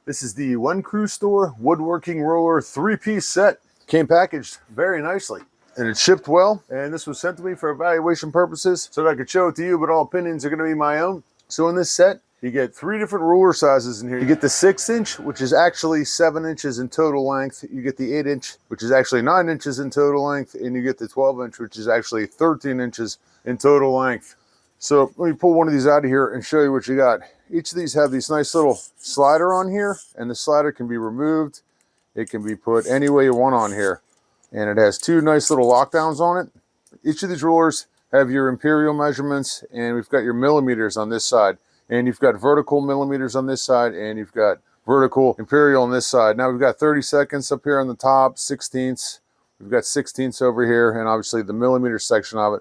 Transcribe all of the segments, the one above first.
This is the One Crew Store Woodworking Roller 3-piece set. Came packaged very nicely and it shipped well. And this was sent to me for evaluation purposes so that I could show it to you, but all opinions are going to be my own. So in this set, you get 3 different ruler sizes in here. You get the 6-inch, which is actually 7 inches in total length. You get the 8-inch, which is actually 9 inches in total length. And you get the 12-inch, which is actually 13 inches in total length. So let me pull one of these out of here and show you what you got. Each of these have these nice little slider on here, and the slider can be removed. It can be put any way you want on here. And it has 2 nice little lockdowns on it. Each of these rulers have your imperial measurements, and we've got your millimeters on this side. And you've got vertical millimeters on this side, and you've got vertical imperial on this side. Now we've got 30 seconds up here on the top, 16ths. We've got 16ths over here, and obviously the millimeter section of it.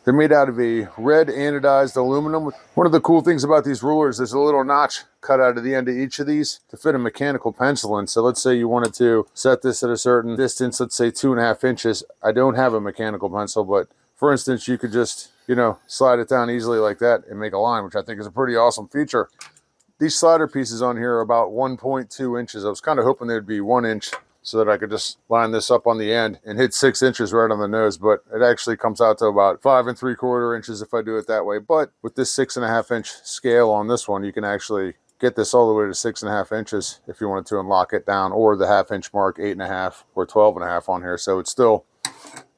They're made out of a red anodized aluminum. One of the cool things about these rulers, there's a little notch cut out of the end of each of these to fit a mechanical pencil in. So let's say you wanted to set this at a certain distance, let's say 2.5 inches. I don't have a mechanical pencil, but for instance, you could just, slide it down easily like that and make a line, which I think is a pretty awesome feature. These slider pieces on here are about 1.2 inches. I was kind of hoping they'd be 1 inch so that I could just line this up on the end and hit 6 inches right on the nose, but it actually comes out to about 5 3/4 inches if I do it that way. But with this 6.5 inch scale on this one, you can actually get this all the way to 6.5 inches if you wanted to and lock it down, or the 1/2 inch mark, 8.5 or 12.5 on here. So it's still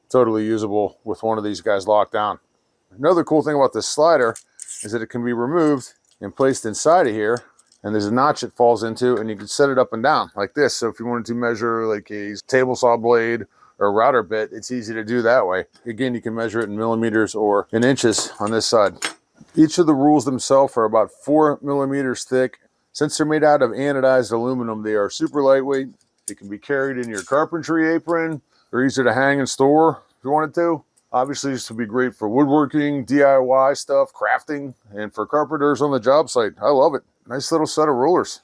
totally usable with one of these guys locked down. Another cool thing about this slider is that it can be removed and placed inside of here, and there's a notch it falls into, and you can set it up and down like this. So if you wanted to measure like a table saw blade or a router bit, it's easy to do that way. Again, you can measure it in millimeters or in inches on this side. Each of the rules themselves are about 4 millimeters thick. Since they're made out of anodized aluminum, they are super lightweight. They can be carried in your carpentry apron. They're easy to hang and store if you wanted to. Obviously, this would be great for woodworking, DIY stuff, crafting, and for carpenters on the job site. I love it. Nice little set of rulers.